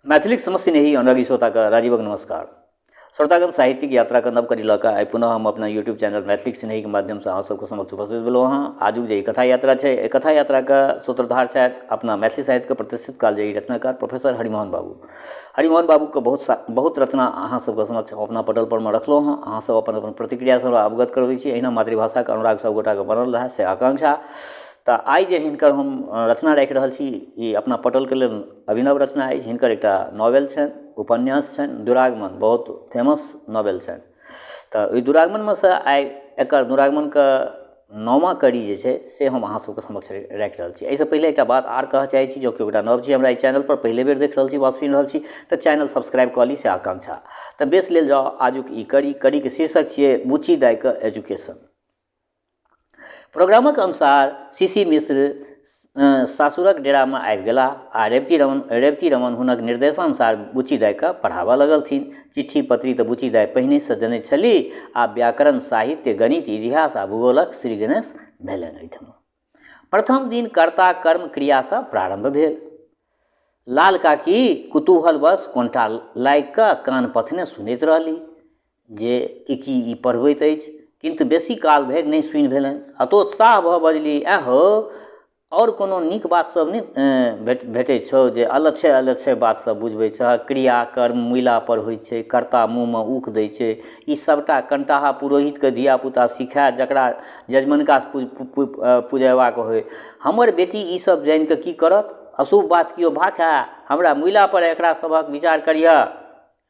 मैथिलीक समस्त स्नेही अनुरागी श्रोताके राजीवक नमस्कार। श्रोतागण साहित्यिक यात्रा के नव कड़ी लऽ कऽ आइ पुनः हम अपना यूट्यूब चैनल मैथिलीक स्नेही के माध्यम से अहाँ सबके समक्ष उपस्थित भेलहुँ हँ। आजुक जे ई कथा यात्रा छै, एहि कथा यात्राके सूत्रधार छथि अपना मैथिली साहित्यके प्रतिष्ठित कालजयी रचनाकार प्रोफेसर हरिमोहन बाबू। हरिमोहन बाबूके बहुत रचना अहाँ सबके समक्ष अपना पटल पर में रखलहुँ हँ। अहाँ सब अपन अपन प्रतिक्रिया से अवगत करबै छी। एहिना मातृभाषाके अनुराग सब गोटाके बनल रहै से आकांक्षा। तऽ आइ जे हिनकर हम रचना राखि रहल छी, ई अपना पटलके लेल अभिनव रचना अछि। हिनकर एकटा नॉवेल छनि, उपन्यास छनि, दुरागमन, बहुत फेमस नॉवेल छनि। तऽ ओहि दुरागमनमे से आइ एकर दुरागमनके नौमा कड़ी जे छै से हम अहाँ सबके समक्ष राखि रहल छी। एहिसँ पहिले एकटा बात आर कहऽ चाहै छी, जो कि एकटा नव छी हमरा एहि चैनल पर, पहिले बेर देख रहल छी वा सुनि रहल छी, तऽ चैनल सब्सक्राइब कऽ ली से आकांक्षा। तऽ बेस लेल जाउ आजुक ई कड़ीके शीर्षक छियै बुच्ची दाइके एजुकेशन। प्रोग्रामक अनुसार सीसी मिश्र सासुरक डेरामे आबि गेलाह आ रेवती रमन हुनक निर्देशानुसार बुच्ची दाइके पढ़ाबऽ लगलथिन। चिट्ठी पत्री तऽ बुच्ची दाइ पहिनेसँ जनैत छलीह आ व्याकरण, साहित्य, गणित, इतिहास आ भूगोलक श्री गणेश भेलनि एहिठाम। प्रथम दिन कर्ता कर्म क्रियासँ प्रारंभ भेल। लाल काकी कुतूहलवश कोंठा लागि कऽ कान पथने सुनैत रहली जे की ई पढ़बैत अछि, किंतु बेसी काल धरि नहि सुनि भेलनि। हतोत्साह भऽ बजली, हो और कोनो नीक बात सब नहि भेटै छौ जे अलच्छे बात सब बुझबै छ? क्रिया कर्म मुइला पर होइ छै, कर्ता मुँह में ऊख दै छै। ई सबटा कंटाहा पुरोहितके धियापुता सिखाए जकरा जजमनका पुजेबाक होय। हमर बेटी ई सब जानि कऽ की करत? अशुभ बात किओ भाखै, हमरा मुइला पर एकरा सभक विचार करिह।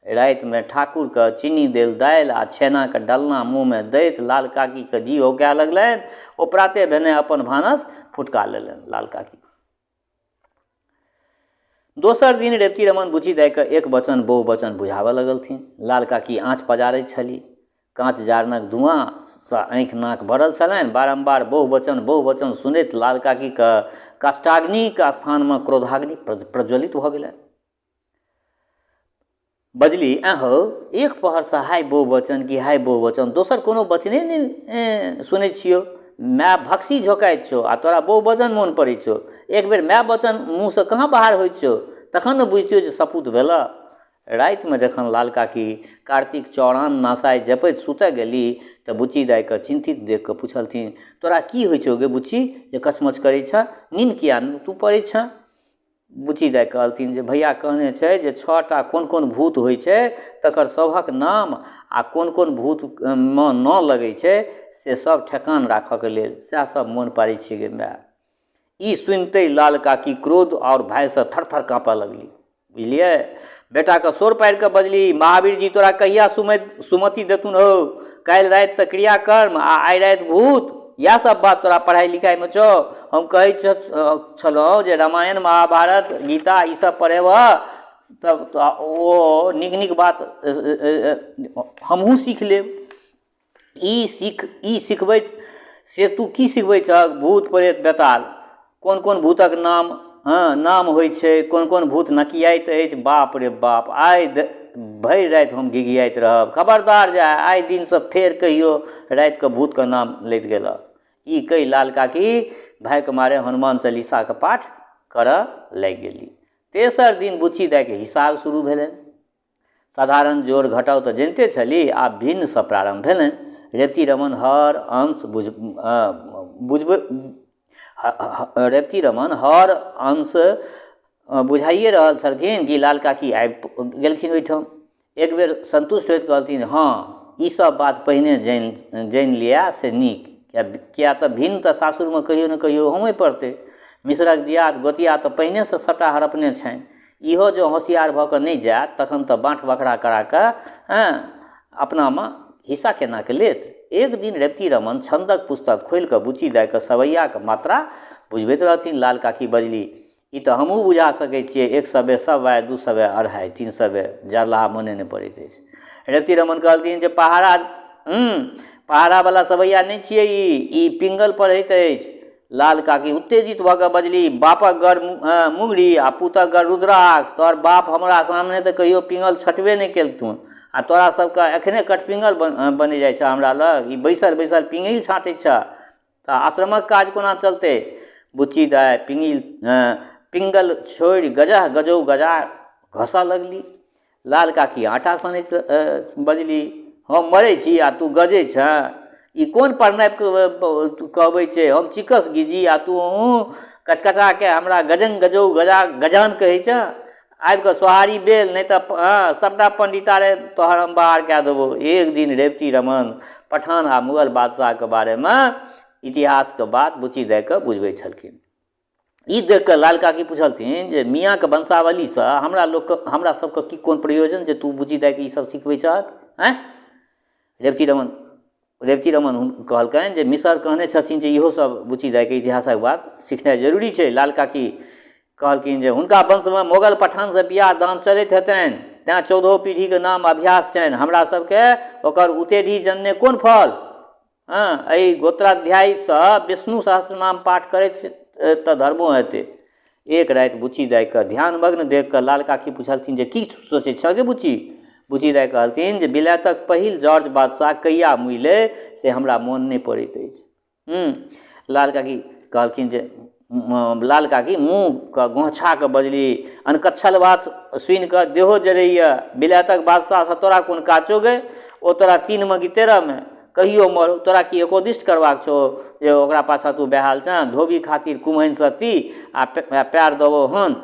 राति में ठाकुर के चीनी देल दालि आ छेना के डलना मुँह में दैत लाल काकी के जी होकए लगलनि। ओ प्राते भेने अपन भानस फुटका लेलनि लाल काकी। दोसर दिन रेवती रमन बुच्ची दाइ के एक वचन बहु वचन बुझाबऽ लगलथिन। लाल काकी आँच पजारैत छली, काँच जारनक धुआं सँ आँखि नाक भरल छलनि। बारंबार बहु वचन सुनैत लाल काकी के काष्ठाग्नि के स्थान में क्रोधाग्नि प्रज्वलित भऽ गेलनि। बजली, हो एक पहर से हाय बहुवचन कि हाय बहुवचन, दोसर कोनो वचने नहीं सुनै छियो। माय भक्सी झोंकाइत छो आ तोरा बहुवचन मोन पड़ै छो। एक बेर माय वचन मुँह से कहाँ बाहर होइत छो, तखन न बुझितियो जे सपूत भेला। राति में जखन लाल काकी कार्तिक चौड़ान नासाय जपैत सुतऽ गेली तऽ बुच्ची दाइ के चिंतित देख कऽ पूछलथिन, तोरा की होइ छौ गे बुच्ची जे कचमच करै छ? नींद किया तू पड़ै छ? बुच्ची दाइ कहलथिन जे भैया कहने छै जे 6टा कोन कोन भूत होइ छै तकर सभक नाम आ कोन कोन भूत में न लगै छै से सब ठेकान राखऽ के लेल सएह सब मोन पाड़ै छै गे माय। ई सुनते लाल काकी क्रोध और भय से थरथर काँपऽ लगली। बुझलिए? बेटा के सोर पाड़ि कऽ बजली, महावीर जी तोरा कहिया सुमति देथुन हो? काल्हि राति तऽ क्रियाकर्म आ आइ राति भूत, इएह सब बात तोरा पढ़ाई लिखाई में छौ? हम कहै छलहुँ जे रामायण महाभारत गीता ई सब पढ़ेबह तब ओ नीक नीक बात हमहूँ सीख लेब। ई सिखबैत से तू की सिखबै छहक? भूत प्रेत बेताल, कोन कोन भूतक नाम होइ छै, कोन कोन भूत नकियाइत अछि। बाप रे बाप, आइ भरि राति हम घिघियाइत रहब। खबरदार जा आइ दिन से फेर कहियो राति के भूत के नाम लैत गेलह। ई कहि लाल काकी भय के मारे हनुमान चालीसा के पाठ करऽ लागि गेली। तेसर दिन बुच्ची दाइ के हिसाब शुरू भेलनि। साधारण जोड़ घटाव तऽ जनिते छली, आब भिन्न से प्रारंभ भेलनि। रेवती रमन हर अंश बुझाइए रहल छलखिन कि लाल काकी आबि गेलखिन ओहिठाम। एक बेर संतुष्ट होइत कहलथिन, हाँ ई सब बात पहिने जानि लिअ से नीक, किया तऽ भिन्न तऽ सासुर में कहियो न कहियो होमे पड़तै। मिश्रक दियाद गोतिया तऽ पहिने से सबटा हड़पने छनि। इहो जो होशियार भऽ कऽ नहि जायत तखन तऽ बाँट बखरा करा कऽ अपना में हिस्सा केना के लेत। एक दिन रेवती रमन छंदक पुस्तक खोलि कऽ बुच्ची दाइ के सवैया के मात्रा बुझबैत रहथिन। लाल काकी बजली, ई तऽ हमहूँ बुझा सकै छियै, 1 सवे सवा, 2 सवे अढ़ाई, 3 सवे जरलाहा मोने नहि पड़ैत अछि। रेवती रमन कहलथिन जे पहाड़ा वाला सवैया नहीं छियै, ई पिंगल पढ़ैत अछि। लाल काकी उत्तेजित भऽ कऽ बजली, बापक गढ़ मुंगरी आ पूतक गढ़ रुद्राक्ष। तोहर बाप हमरा सामने तऽ कहियो पिंगल छटबे नहीं केलथुन आ तोरा सबके एखने कटपिंगल बने जाइ छ हमरा लग। ई बैसल बैसल पिंगिल छाँटै छ तऽ आश्रमक काज कोना चलतै? बुच्ची दाइ पिंगल छोड़ि गजह गजौ गजा घसऽ लगली। लाल काकी आटा सनैत बजली, हम मरै छी आ तू गजै छ, ई कोन परनाइप कहबै छै, हम चिकस गिजी आ तू कचकचा के हमरा गजन गजौ गजा गजान कहै छ। आबि कऽ सोहारी बेल, नहि तऽ सबटा पंडितारे तोहर हम बाहर कए देबौ। एक दिन रेवती रमन पठान आ मुगल बादशाहके बारेमे इतिहासके बात बुच्ची दाइ कऽ बुझबै छलखिन। ई देख कऽ लाल काकी पूछलथिन जे मियाँके वंशावलीसँ हमरा सबके की कोन प्रयोजन जे तू बुच्ची दाइके ई सब सिखबै छहक? आँय? रेवती रमन कहलकनि जे मिसर कहने छथिन जे इहो सब बुच्ची दाइके इतिहासक बात सिखनाइ जरूरी छै। लाल काकी कहलखिन जे हुनका वंशमे मोगल पठानसँ बियाह दान चलैत हेतनि, तेँ 14 पीढ़ीके नाम अभ्यास छनि। हमरा सबके ओकर उतेढ़ी जनने कोन फल? एहि गोत्राध्यायसँ विष्णु सहस्त्रनाम पाठ करैत तऽ धर्मो हेतै। एक राति बुच्ची दाइके ध्यानमग्न देख कऽ लाल काकी पूछलथिन जे की सोचै छ गे बुच्ची? बुच्ची दाइ कहलथिन जे बिलायतक पहिल जॉर्ज बादशाह कहिया मुइलै से हमरा मोन नहि पड़ैत अछि। लाल काकी कहलखिन जे लाल काकी मुँहके गोँछा कऽ बजली, अनकच्छल बात सुनि कऽ देहो जरैया। बिलायतक बादशाहसँ तोरा कोन काचो गए? ओ तोरा 3 में कि 13 में कहियो मरो। तोरा की एकोदिष्ट करबाक छौ जे ओकरा पाछा तू बेहाल छ? धोबी खातिर कुम्हैन सती आ पैर देबो हन।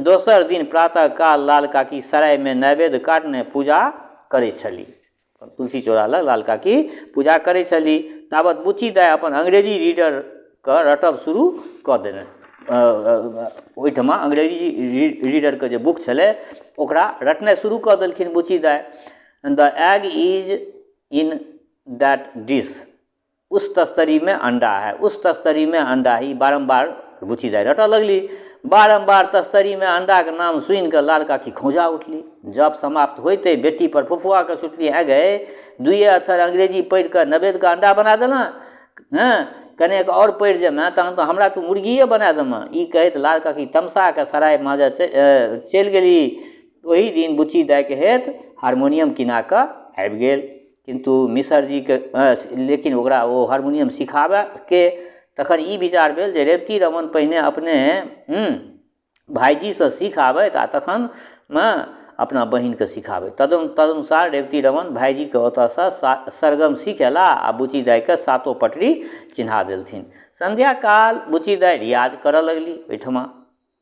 दोसर दिन प्रातः काल लाल काकी सरायमे नैवेद्य काटने पूजा करै छली। तुलसी चौरा लग लाल काकी पूजा करै छली। ताबत बुच्ची दाइ अपन अंग्रेजी रीडरके रटब शुरू कऽ देने। ओहिठमा अंग्रेजी रीडरके जे बुक छलै ओकरा रटनाइ शुरू कऽ देलखिन बुच्ची दाइ। The egg is in that dish, उस तस्तरी में अंडा है, उस तस्तरी में अंडा ही। बारम्बार बुच्ची दाइ रटऽ लगली। बारम्बार तस्तरी में अंडा के नाम सुनि कऽ लाल काकी खौंझा उठली। जब समाप्त होइते बेटी पर फुफुआ के छुटली, आ गए 2 अक्षर अंग्रेजी पढ़ि कऽ नवेद के अंडा बना देना। कनेक और पढ़ि जेमे तहन तऽ हमरा तू मुर्गिए बना देमे। ई कहैत लाल काकी तमसा के सराय माँजऽ चलि गेली। ओही दिन बुच्ची दाइके हेत हारमोनियम किना कऽ आबि गेल। किन्तु मिसर जीके लेकिन ओकरा ओ हारमोनियम सिखाबैके तखन ई विचार भेल जे रेवती रमन पहिने अपने भाइजीसँ सिखाबैत आ तखनमे अपना बहिनके सिखाबैत। तदनुसार रेवती रमन भाइजीके ओतऽसँ सरगम सिखेला आ बुच्ची दाइके 7 पटरी चिन्हा देलथिन। संध्या काल बुच्ची दाइ रियाज करऽ लगली। ओहिठमा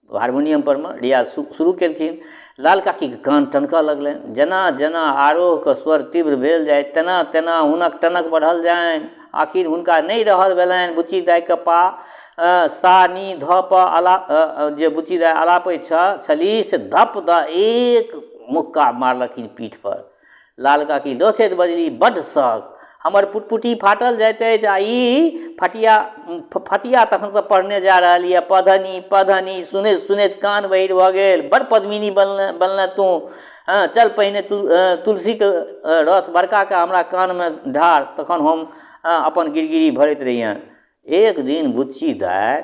हारमोनियम परमे रियाज शुरू केलखिन। लाल काकीके कान टनकऽ लगलनि। जेना जेना आरोहके स्वर तीव्र भेल जाय तेना तेना हुनक टनक बढ़ल जानि। आखिर हुनका नहि रहल भेलनि बुच्ची दाइके पा सा नी ध प जे बुच्ची दाइ आलापैत छली से धप द एक मुक्का मारलखिन पीठ पर। लाल काकी लोछैत बजली, बड्ड शक, हमर पुटपुटी फाटल जाइत अछि आ ई फतिया तखनसँ पढ़ने जा रहल यऽ। पधनी पधनी सुनैत सुनैत कान बहिर भऽ गेल। बड़ पद्मिनी बनले तू। चल पहिने तुलसीके रस बड़का के हमरा कानमे ढार, तखन हम अपन गिरगिरी भरैत रहियन। एक दिन बुच्ची दाइ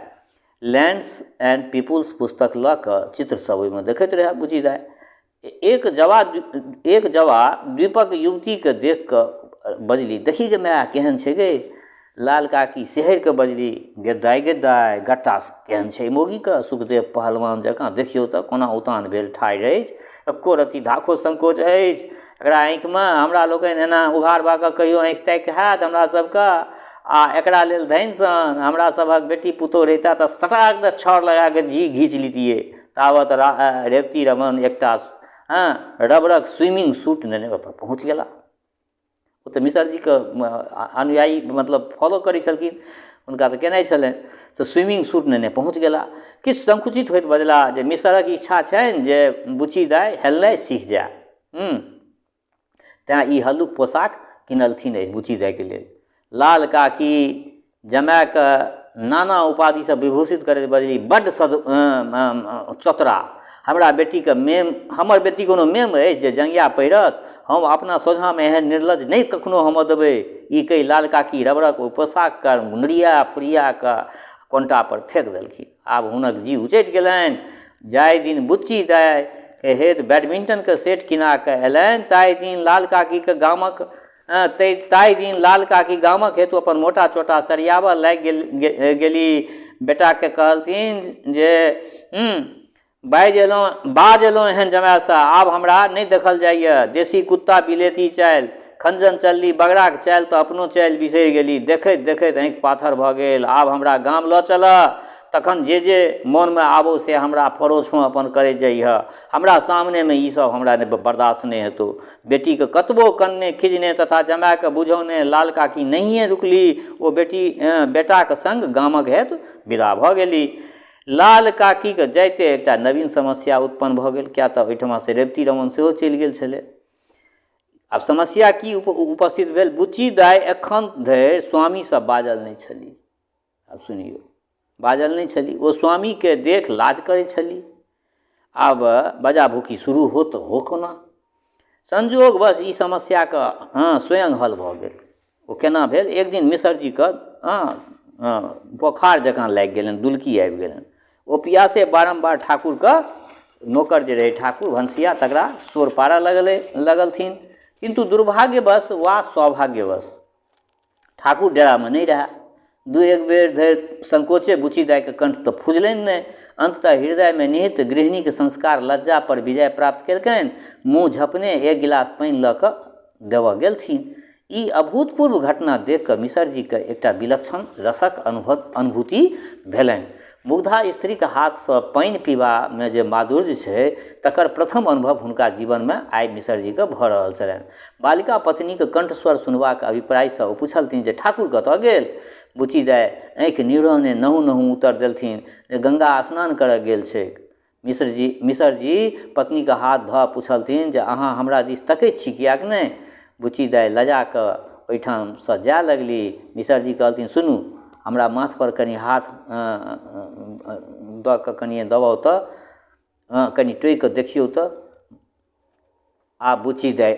लैंड्स एंड पीपुल्स पुस्तक लऽ कऽ चित्र सब ओहिमे देखैत रहै बुच्ची दाइ। एक जवा द्वीपक युवतीके देख कऽ बजली, देखी गे माय केहन छै गे। लाल काकी सेहरि कऽ बजली, गेद्दाइ गेद्दाइ गट्टा केहन छै मौगीके। सुखदेव पहलवान जकाँ देखियौ तऽ कोना उतान भेल ठाढ़ि अछि, एको रत्ती धाखो संकोच अछि एकरा आँखिमे। हमरा लोकनि एना उघार भऽ कऽ कहियो आँखि ताकि हैत हमरा सबके? आ एकरा लेल धनि सन हमरा सभक बेटी पुतोह रहिता तऽ सटाक तऽ छड़ लगा कऽ जी घीच लितियै। ताबत रेवती रमन एकटा रबड़क स्विमिंग सूट नेने ओतऽ पहुँच गेला। ओ तऽ मिसर जीके अनुयायी मतलब फॉलो करै छलखिन, हुनका तऽ केनाइ छलनि। तऽ स्विमिंग सूट नेने पहुँच गेला। किछु संकुचित होइत बजला जे मिसरक इच्छा छनि जे बुच्ची दाइ हेलनाइ सीख जाय, तेँ ई हल्लुक पोशाक किनलथिन अछि बुच्ची दाइके लेल। लाल काकी जमायके नाना उपाधिसँ विभूषित करैत बजली, बड्ड चतरा, हमरा बेटीके मेम, हमर बेटी कोनो मेम अछि जे जंगिया पहिरत? हम अपना सोझामे एहन निर्लज नहि कखनो हम देबै। ई कहि लाल काकी रबड़क ओ पोशाकके नुरिया फुरिया कऽ कोंटा पर फेंक देलखिन। आब हुनक जी उचटि गेलनि। जाहि दिन बुच्ची दाइके हेत बैडमिंटनके सेट किना कऽ अयलनि ताहि दिन लाल काकी गामक हेतु अपन मोटा चोटा सरियाबऽ लागि गेली। बेटाके कहलथिन जे बाज एलहुँ एहन जमायसँ आब हमरा नहि देखल जाइए। देशी कुत्ता बिलेती चालि, खंजन चलली बगड़ाक चालि तऽ अपनो चालि बिसरि गेली। देखैत देखैत आँखि पाथर भऽ गेल। आब हमरा गाम लऽ चलऽ, तखन जे जे मोनमे आबो से हमरा परोछो अपन करैत जइह। हमरा सामनेमे ईसब हमरा नहि बर्दाश्त नहि हेतौ। बेटीके कतबो कन्ने खिजने तथा जमायके बुझौने लाल काकी नहिए रुकली। ओ बेटाके संग गामक हेतु विदा भऽ गेली। लाल काकीके जाइते एकटा नवीन समस्या उत्पन्न भऽ गेल, किया तऽ ओहिठमासँ रेवती रमन सेहो चलि गेल छलै। आब समस्या की उपस्थित भेल? बुच्ची दाइ एखन धरि स्वामीसँ बाजल नहि छली। आब सुनियौ, बाजल नहि छली। ओ स्वामीके देख लाज करै छली। आब बजा भूकी शुरू हो तऽ हो कोना? संजोग बस ई समस्याके स्वयं हल भऽ गेल। ओ केना भेल? एक दिन मिसरजीके बोखार जकाँ लागि गेलनि, दुलकी आबि गेलनि। ओ पियासे बारम्बार ठाकुरके नौकर जे रहै ठाकुर भनसिया तकरा शोर पारऽ लगलथिन। किंतु दुर्भाग्यवश वा सौभाग्यवश ठाकुर डेरामे नहि रहए। दू एक बेर धरि संकोचे बुच्ची दाइके कंठ तऽ फुजलनि नहि। अंततः हृदयमे निहित गृहिणीके संस्कार लज्जा पर विजय प्राप्त केलकनि। मुँह झपने एक गिलास पानि लऽ कऽ देबऽ गेलथिन। ई अभूतपूर्व घटना देख कऽ मिसरजीके एकटा विलक्षण रसक अनुभूति भेलनि। मुग्धा स्त्रीके हाथसँ पानि पीबामे जे माधुर्य छै, तकर प्रथम अनुभव हुनका जीवनमे आइ मिसरजीके भऽ रहल छलनि। बालिका पत्नीके कंठस्वर सुनबाक अभिप्रायसँ ओ पुछलथिन जे ठाकुर कतऽ गेल? बुच्ची दाइ आँखि निड़ौने नहु नहु उत्तर देलथिन जे गंगा स्नान करऽ गेल छै। मिसरजी पत्नीके हाथ धऽ पुछलथिन जे अहाँ हमरा दिस तकैत छी किएक नहि? बुच्ची दाइ लजा कऽ ओहिठामसँ जाय लगली। मिसरजी कहलथिन, सुनू, हमरा माथ पर कनि हाथ दऽ कऽ कनिए दबाउ तऽ, कनि टोकि कऽ देखियौ तऽ। आब बुच्ची दाइ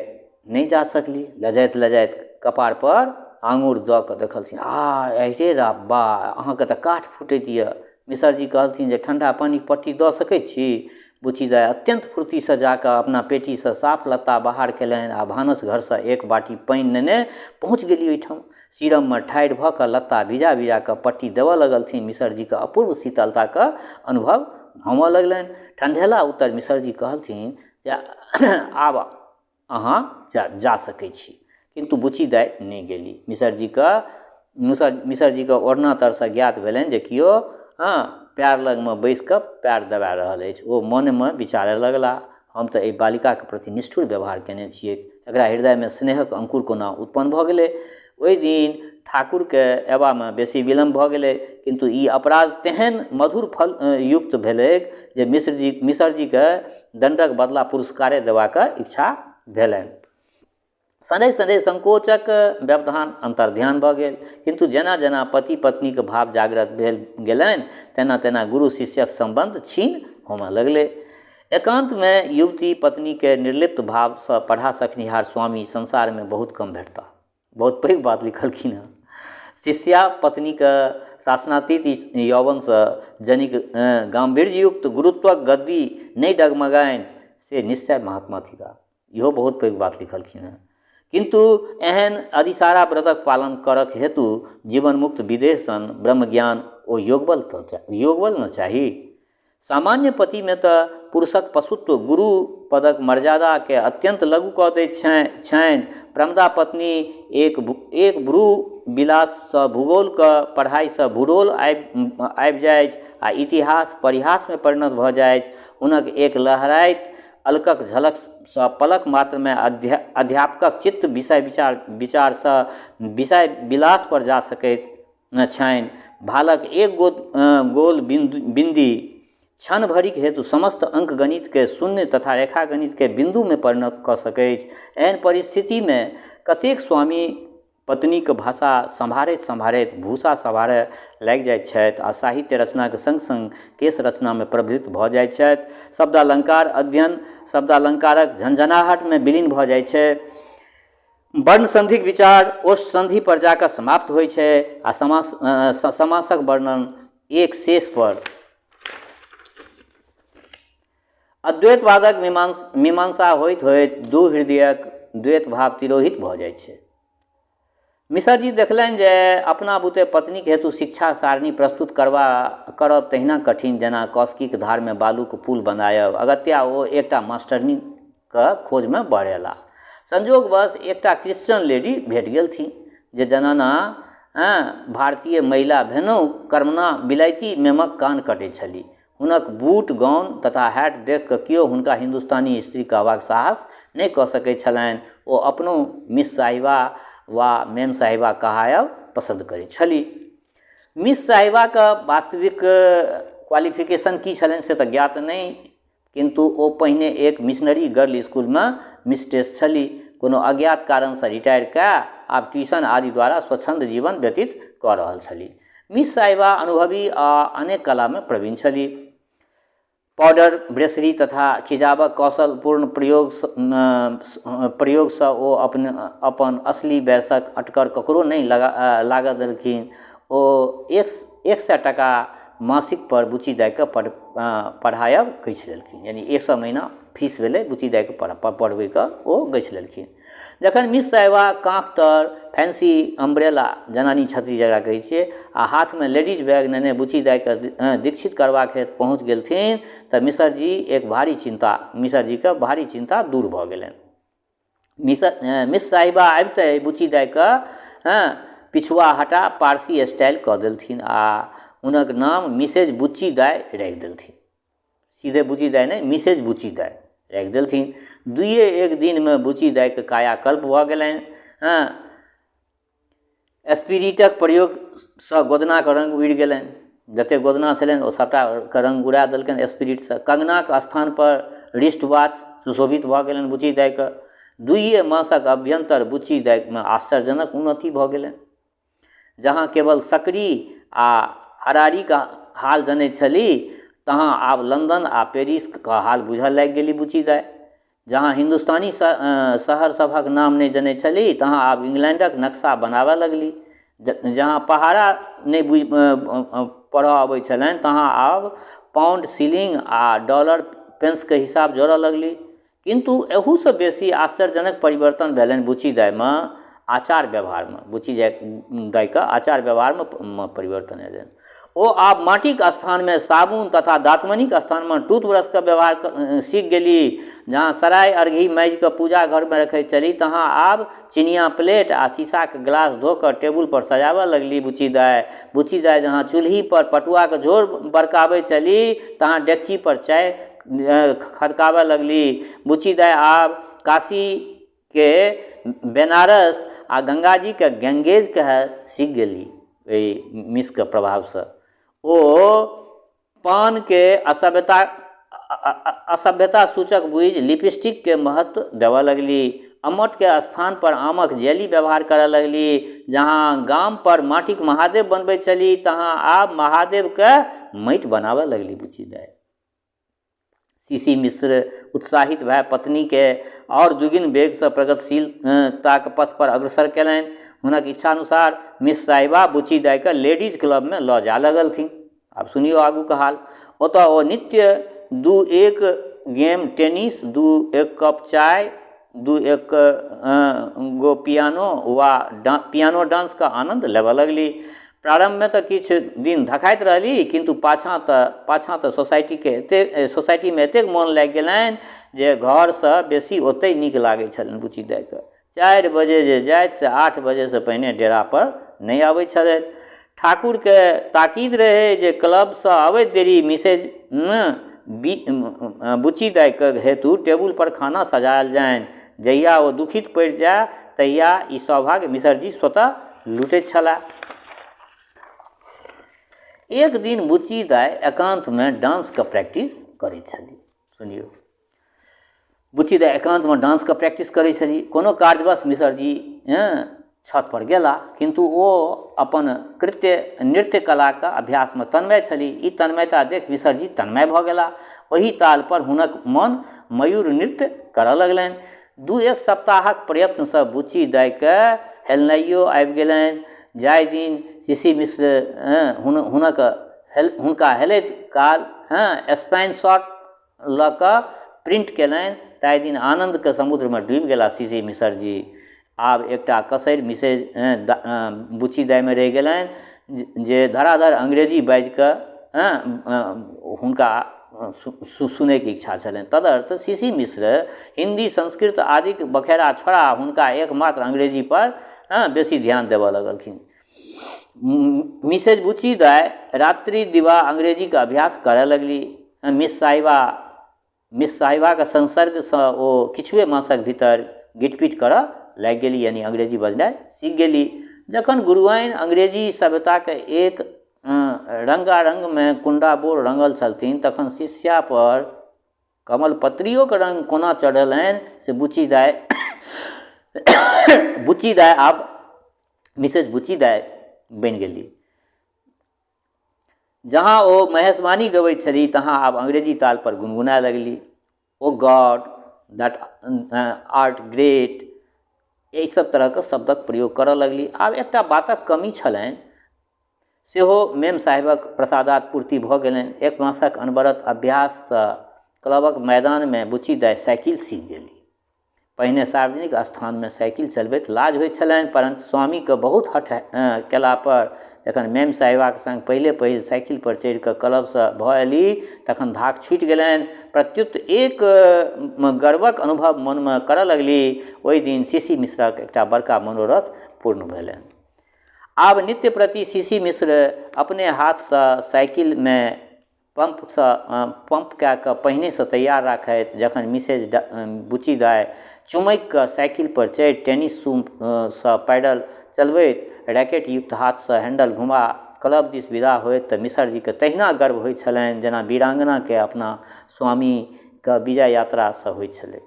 नहि जा सकली। लजाइत लजाइत कपार पर आঙुर दऽ कऽ देखलथिन। अरे रा बा, अहाँके तऽ काठ फुटैत यऽ। मिसरजी कहलथिन जे ठंडा पानी पट्टी दऽ सकैत छी? बुच्ची दाइ अत्यंत फुर्तीसँ जाकऽ अपना पेटीसँ साफ लत्ता बाहर केलनि आ भानस घरसँ एक बाटी पानि नेने पहुँच गेली ओहिठाम। सीरममे ठाढ़ि भऽ कऽ लत्ता भिजा भिजा कऽ पट्टी देबऽ लगलथिन। मिसरजीके अपूर्व शीतलताके अनुभव होमऽ लगलनि। ठंढेला उत्तर मिसरजी कहलथिन जे आब अहाँ जा सकै छी। किंतु बुच्ची दाइ नहि गेली। मिसरजीके ओढ़ना तरसँ ज्ञात भेलनि जे केओ पैर लगमे बैसि कऽ पैर दबा रहल अछि। ओ मोनमे विचारऽ लगला, हम तऽ एहि बालिकाके प्रति निष्ठुर व्यवहार केने छियै, एकरा हृदयमे स्नेहक अंकुर कोना उत्पन्न भऽ गेलै। ओहि दिन ठाकुरके अयबामे बेसी विलम्ब भऽ गेलै, किंतु ई अपराध तेहन मधुर फल युक्त भेलैक जे मिसरजीके दंडक बदला पुरस्कारे देबाक इच्छा भेलनि। शनैः शनैः संकोचक व्यवधान अंतर्ध्यान भऽ गेल। किंतु जेना जेना पति पत्नीके भाव जागृत भेल गेलनि, तेना तेना गुरु शिष्यक संबंध क्षीण होमऽ लगलै। एकांतमे युवती पत्नीके निर्लिप्त भावसँ पढ़ा सकनिहार स्वामी संसारमे बहुत कम भेटता। बहुत पैघ बात लिखलखिन हँ। शिष्या पत्नीके शासनातीत यौवनसँ जनिक गांभीर्ययुक्त गुरुत्वक गद्दी नहि डगमगानि, से निश्चय महात्मा थिका। इहो बहुत पैघ बात लिखलखिन हँ। किंतु एहन अधिसारा व्रतक पालन करक हेतु जीवन मुक्त विदेह सन ब्रह्मज्ञान ओ योगबल न चाही। सामान्य पतिमे तऽ पुरुषक पशुत्व गुरु पदक मर्यादाके अत्यंत लघु कऽ दैत छनि। प्रमदा पत्नी एक भ्रू विलाससँ भूगोलके पढ़ाइसँ भूगोल आबि जाइत आ इतिहास परिहासमे परिणत भऽ जाइत। हुनक एक लहराइत अलकक झलकसँ पलक मात्रमे अध्यापकक चित्त विचारसँ विषय विलास पर जा सकैत छनि। भालक एक गोल बिंदी क्षण भरिक हेतु समस्त अंक गणितके शून्य तथा रेखा गणितके बिंदुमे परिणत कऽ सकैछ। एहन परिस्थितिमे कतेक स्वामी पत्नीके भाषा सम्हारैत भूसा सम्हारय लागि जाइत छथि आ साहित्य रचनाके संग संग केश रचनामे प्रवृत्त भऽ जाइत छथि। शब्दालंकार अध्ययन शब्दालंकारक झंझनाहटमे विलीन भऽ जाइत छै। वर्ण संधिक विचार ओष्ठ संधि पर जाकर समाप्त होइ छै आ समासक वर्णन एक शेष पर। अद्वैतवादक मीमांसा होइत होइत दू हृदयक द्वैत भाव तिरोहित भऽ जाइ छै। मिसर जी देखलनि जे अपना बुते पत्नीक हेतु शिक्षा सारणी प्रस्तुत करब तहिना कठिन जेना कौशिकीक धारमे बालूक पुल बनायब। अगत्या ओ एकटा मास्टरनीक खोजमे बढ़ेला। संजोगवश एकटा क्रिश्चियन लेडी भेट गेलथिन जे जनाना भारतीय महिला भेनौ कर्मना बिलायती मेमक कान कटैत छलीह। हुनक बूट गाउन तथा हैट देख कऽ केओ हुनका हिन्दुस्तानी स्त्री कहबाक साहस नहि कऽ सकैत छलनि। ओ अपनो मिस साहिबा वा मेम साहिबा कहायब पसंद करैत छलीह। मिस साहिबाके वास्तविक क्वालिफिकेशन की छलनि से तऽ ज्ञात नहि, किंतु ओ पहिने एक मिशनरी गर्ल स्कूलमे मिस्ट्रेस छलीह। कोनो अज्ञात कारणसँ रिटायर कऽ आब ट्यूशन आदि द्वारा स्वच्छंद जीवन व्यतीत कऽ रहल छलीह। मिस साहिबा अनुभवी आ अनेक कलामे प्रवीण छलीह। पाउडर, ब्रेसरी तथा खिजाबक कौशलपूर्ण प्रयोगसँ ओ अपन असली वयसक अटकर ककरो नहि लागऽ देलखिन। ओ 100 टका मासिक पर बुच्ची दाइके पढ़ायब गछि लेलखिन, यानी 100 महीना फीस भेलै बुच्ची दाइके पढ़बैके ओ गछि लेलखिन। जखन मिस साहिबा काँख तर फैंसी अम्ब्रेला, जनानी छतरी जकरा कहै छियै, आ हाथमे लेडीज बैग नेने बुच्ची दाइके दीक्षित करबाक हेतु पहुँच गेलथिन तऽ मिसर जीके भारी चिंता दूर भऽ गेलनि। मिस साहिबा आबिते बुच्ची दाइके पिछुआ हटा पारसी स्टाइल कऽ देलथिन आ हुनक नाम मिसेज बुच्ची दाइ राखि देलथिन। सीधे बुच्ची दाइ नहि, मिसेज बुच्ची दाइ राखि देलथिन। दुइये एक दिनमे बुच्ची दाइके कायाकल्प भऽ गेलनि। स्पिरिटक प्रयोगसँ गोदनाके रंग उड़ि गेलनि। जतेक गोदना छलनि ओ सबटाके रंग उड़ा देलकनि स्पिरिटसँ। कंगनाक स्थान पर रिस्ट वॉच सुशोभित भऽ गेलनि बुच्ची दाइके। दुइये मासक अभ्यंतर बुच्ची दाइमे आश्चर्यजनक उन्नति भऽ गेलनि। जहाँ केवल सकरी आ हरारीके हाल जनै छली, तहाँ आब लंदन आ पेरिसके हाल बुझऽ लागि गेली बुच्ची दाइ। जहाँ हिंदुस्तानी शहर सभक नाम नहि जनै छली, तहाँ आब इंग्लैंडक नक्शा बनाबऽ लगली। जहाँ पहाड़ा नहि पढ़ऽ अबै छलनि, तहाँ आब पाउंड, शिलिंग आ डॉलर, पेंसके हिसाब जोड़ऽ लगली। किंतु एहूसँ बेसी आश्चर्यजनक परिवर्तन भेलनि बुच्ची दाइमे आचार व्यवहारमे। बुच्ची दाइके आचार व्यवहारमे परिवर्तन एलनि। ओ आब माटिक स्थानमे साबुन तथा दाँतमनीक स्थानमे टूथब्रशके व्यवहार सीख गेली। जहाँ सराय अर्घी माजिकऽ पूजा घरमे रखै छली, तहाँ आब चिनिया प्लेट आ शीशाके गिलास धो कऽ टेबुल पर सजाबऽ लगली बुच्ची दाइ। बुच्ची दाइ जहाँ चूल्ही पर पटुआके झोर बरकाबै छली, तहाँ डेकची पर चाय खदकाबऽ लगली। बुच्ची दाइ आब काशीके बेनारस आ गंगाजीके गंगेज कहऽ सीख गेली एहि मिसके प्रभावसँ। ओ पानके असभ्यता सूचक बुझि लिपस्टिकके महत्व देवऽ लगली। अम्मटके स्थान पर आमक जेली व्यवहार करऽ लगली। जहाँ गाम पर माटिक महादेव बनबै छली, तहाँ आब महादेवके माटि बनाबऽ लगली बुच्ची दाइ। सीसी मिश्र उत्साहित भऽ पत्नीके और दुगुन वेगसँ प्रगतिशीलताके पथ पर अग्रसर केलनि। हुनक इच्छानुसार मिस साहिबा बुच्ची दाइके लेडीज क्लबमे लऽ जा लगलथिन। आब सुनियौ आगूके हाल। ओतऽ ओ नित्य 2-1 गेम टेनिस, 2-1 कप चाय, 2-1 गो पियानो वा पियानो डांसके आनंद लेबऽ लगली। प्रारंभमे तऽ किछु दिन धखाइत रहली, किंतु पाछाँ तऽ सोसाइटीमे एतेक मोन लागि गेलनि जे घरसँ बेसी ओतहि नीक लागै छलनि बुच्ची दाइके। 4 बजे जे जाइत से 8 बजेसँ पहिने डेरा पर नहि आबै छलथि। ठाकुरके ताकीद रहै जे क्लबसँ अबैत देरी मिसेज बुच्ची दाइके हेतु टेबुल पर खाना सजायल जानि। जहिया ओ दुखित पड़ि जाय तहिया ई सौभाग्य मिसरजी स्वतः लूटैत छलाह। एक दिन बुच्ची दाइ एकांतमे डांसके प्रैक्टिस करैत छली। सुनियौ, बुच्ची दाइ एकांतमे डांसके प्रैक्टिस करै छली। कोनो कार्यवश मिसरजी छत पर गेला, किंतु ओ अपन नृत्य कलाके अभ्यासमे तन्मय छली। ई तन्मयता देख मिसरजी तन्मय भऽ गेला। ओहि ताल पर हुनक मन मयूर नृत्य करऽ लगलनि। 2-1 सप्ताहक प्रयत्नसँ बुच्ची दाइके हेलनाइयो आबि गेलनि। जाहि दिन सीसी मिश्र हुनका हेलैत काल स्पैन शॉट लऽ कऽ प्रिंट केलनि, ताहि दिन आनन्दके समुद्रमे डूबि गेला सीसी मिसरजी। आब एकटा कसरि मिसेज बुच्ची दाइमे रहि गेलनि जे धड़ाधड़ अंग्रेजी बाजि कऽ हुनका सुनैके इच्छा छलनि। तदर्थ सीसी मिश्र हिंदी संस्कृत आदिक बखेरा छोड़ा हुनका एकमात्र अंग्रेजी पर बेसी ध्यान देबऽ लगलखिन। मिसेज बुच्ची दाइ रात्रि दिवा अंग्रेजी का अभ्यास करऽ लगली। मिस साहिबाके संसर्गसँ ओ किछुए मासक भीतर गिटपिट करऽ लागि गेली, यानी अंग्रेजी बजनाइ सीख गेली। जखन गुरुआइन अंग्रेजी सभ्यताके एक रंगारंगमे कुंडाबोर रंगल छलथिन, तखन शिष्या पर कमलपत्रियोके रंग कोना चढ़लनि से बुच्ची दाइ आब मिसेज बुच्ची दाइ बनि गेली। जहाँ ओ महेशवाणी गबैत छली तहाँ आब अंग्रेजी ताल पर गुनगुनाए लगली। ओ गॉड दैट आर्ट ग्रेट, एहि सब तरहके शब्दक प्रयोग करऽ लगली। आब एकटा बातक कमी छलनि, सेहो मेम साहिबक प्रसादात पूर्ति भऽ गेलनि। एक मासक अनवरत अभ्याससँ क्लबक मैदानमे बुच्ची दाइ साइकिल सीख गेली। पहिने सार्वजनिक स्थानमे साइकिल चलबैत लाज होइत छलनि, परंतु स्वामीके बहुत हठ केला पर जखन मेम साहिबाक संग पहिल साइकिल पर चढ़ि कऽ क्लबसँ भऽ एली, तखन धाक छूटि गेलनि। प्रत्युत एक गर्वक अनुभव मनमे करऽ लगली। ओहि दिन सीसी मिश्रक एकटा बड़का मनोरथ पूर्ण भेलनि। आब नित्य प्रति सीसी मिश्र अपने हाथसँ साइकिलमे पंप कए कऽ पहिनेसँ तैयार राखैत। जखन मिसेज बुच्ची दाइ चुमैक कऽ साइकिल पर चढ़ि टेनिस शूसँ पैडल चलबैत रैकेट युक्त हाथसँ हैंडल घुमा क्लब दिस विदा होइत तऽ मिसरजीके तहिना गर्व होइत छलनि जेना वीरांगनाके अपना स्वामीके विजय यात्रासँ होइत छलै।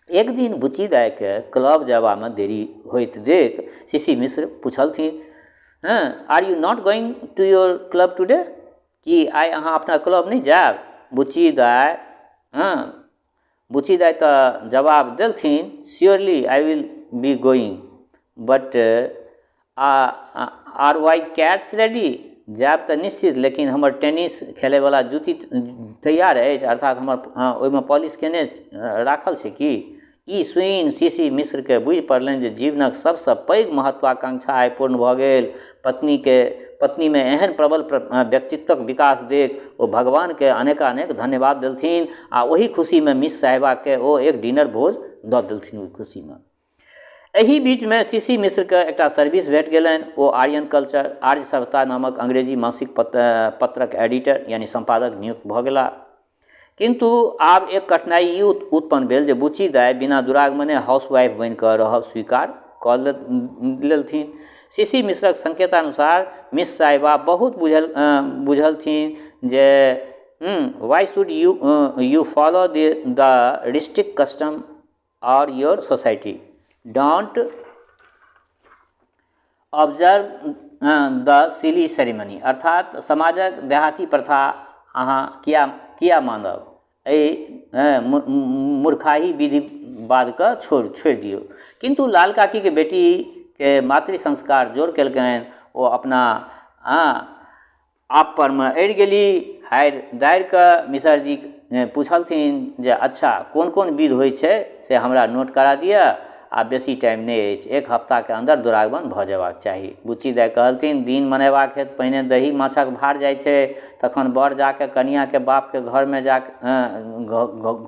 एक दिन बुच्ची दाइके क्लब जयबामे देरी होइत देख सीसी मिश्र पूछलथिन, are you not going to your club today, कि आइ अहाँ अपना क्लब नहीं जायब? बुच्ची दाइ तऽ जवाब देलथिन, surely I will be going, but are why cats ready? जायब तऽ निश्चित, लेकिन हमर टेनिस खेलैवला जूती तैयार अछि, अर्थात हमर ओहिमे पॉलिश केने राखल छै कि? ई सुनि सीसी मिश्रके बुझि पड़लनि जे जीवनक सबसँ पैघ महत्वाकांक्षा आइ पूर्ण भऽ गेल। पत्नीमे एहन प्रबल व्यक्तित्वक विकास देख ओ भगवानके अनेकानेक धन्यवाद देलथिन आ ओही खुशीमे मिस साहिबाके ओ एक डिनर भोज दऽ देलथिन। ओहि खुशीमे एही बीचमे सीसी मिश्रके एकटा सर्विस भेट गेलनि। ओ आर्यन कल्चर आर्य सभ्यता नामक अंग्रेजी मासिक पत्रक एडिटर यानी संपादक नियुक्त भऽ गेला। किंतु आब एक कठिनाई ई उत्पन्न भेल जे बुच्ची दाइ बिना दुरागमने हाउसवाइफ बनि कऽ रहब स्वीकार कऽ लेलथिन। सीसी मिश्रक संकेतानुसार मिस साहिबा बहुत बुझलथिन जे why should you follow the restrict custom और your society, don't observe the silly ceremony, अर्थात समाजक देहाती प्रथा अहाँ किया मानब, मूर्खाही विधिवादके छोड़ि दियौ। किंतु लाल काकीके बेटीके मातृ संस्कार जोर केलकनि। ओ अपना आप परमे अड़ि गेली। हारि दारि कऽ मिसरजी पूछलथिन जे अच्छा कोन कोन विध होइ छै से हमरा नोट करा दिअ, आ बेसी टाइम नहि अछि, एक हफ्ताके अन्दर दुरागमन भऽ जेबाक चाही। बुच्ची दाइ कहलथिन दिन मनयबाक हेतु पहिने दही माछक भार जाइ छै, तखन बर जाके कनियाके बापके घरमे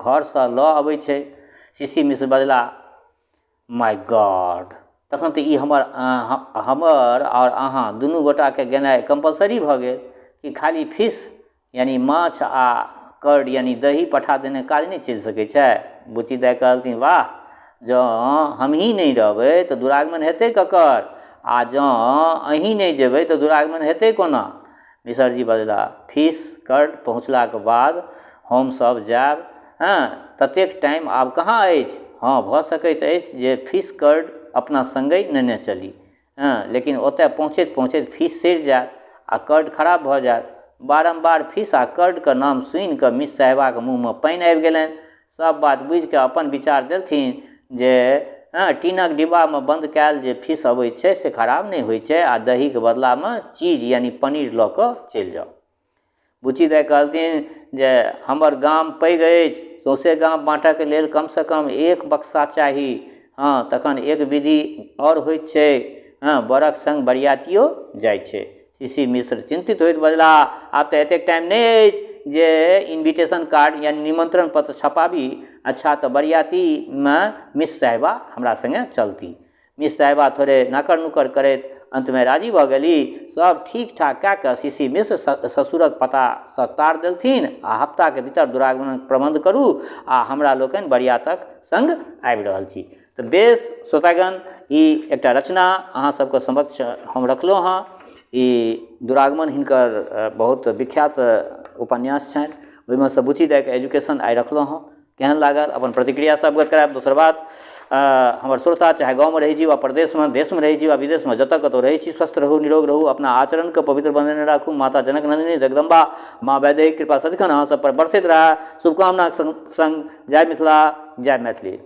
घरसँ लऽ अबै छै। सीसी मिश्र बजला, माय गॉड, तखन तऽ ई हमर और अहाँ दुनू गोटाके गेनाइ कंपलसरी भऽ गेल कि खाली फिश यानी माछ आ कर्ड यानी दही पठा देने काज नहि चलि सकै छै। बुच्ची दाइ कहलथिन, वाह, जँ हमही नहीं रहबै तऽ दुरागमन हेतै ककर, आ जँ अहीं नहीं जेबै तऽ दुरागमन हेतै कोना? मिसरजी बजला, फिश कर्ड पहुँचलाक बाद हमसभ जायब। ततेक टाइम आब कहाँ अछि? हाँ, भऽ सकैत अछि जे फिश कर्ड अपना संगहि नेने चली, लेकिन ओतय पहुँचैत फिश सड़ि जायत आ कर्ड खराब भऽ जायत। बारम्बार फिश आ कर्डके नाम सुनि कऽ मिस साहिबाके मुँहमे पानि आबि गेलनि। सब बात बुझि कऽ अपन विचार देलथिन जे टीनक डिब्बामे बंद कयल जे फिश अबैत छै से खराब नहीं होइ छै, आ दहीके बदलामे चीज यानी पनीर लऽ कऽ चलि जाउ। बुच्ची दाइ कहलथिन जे हमर गाम पैघ अछि, सौंसे गाम बाँटऽके लेल कमसँ कम एक बक्सा चाही। हाँ तखन एक विधि और होइत छै, हाँ बरक संग बरियातियो जाइ छै। सीसी मिश्र चिंतित होइत बजला, आब तऽ एतेक टाइम नहि अछि जे इन्विटेशन कार्ड या निमंत्रण पत्र छपाबी। अच्छा तऽ बरियातीमे मिस साहिबा हमरा संगे चलती। मिस साहिबा थोड़े नाकर नुकर करैत अंतमे राजी भऽ गेली। सब ठीक ठाक कए कऽ सीसी मिश्र ससुरक पतासँ तार देलथिन आ हफ्ताके भीतर दुरागमनक प्रबंध करू आ हमरा लोकनि बरियातक संग आबि रहल छी। तऽ बेस श्रोतागण, ई एकटा रचना अहाँ सबके समक्ष हम रखलहुँ हँ। ई दुरागमन हिनकर बहुत विख्यात उपन्यास छनि, ओहिमे सँ बुची दाइके एजुकेशन आइ रखलहुँ हँ। केहन लागल अपन प्रतिक्रिया सब गत करायब। दोसर बात, हमर श्रोता चाहे गाँवमे रहै छी वा प्रदेशमे, देशमे रहै छी वा विदेशमे, जतऽ कतौ रहै छी, स्वस्थ रहू, निरोग रहू, अपना आचरणके पवित्र बनेने राखू। माता जनक नंदिनी जगदम्बा माँ वैदेही कृपा सदिखन अहाँ सब पर बरसैत रहए। शुभकामनाक संग जय मिथिला, जय मैथिली।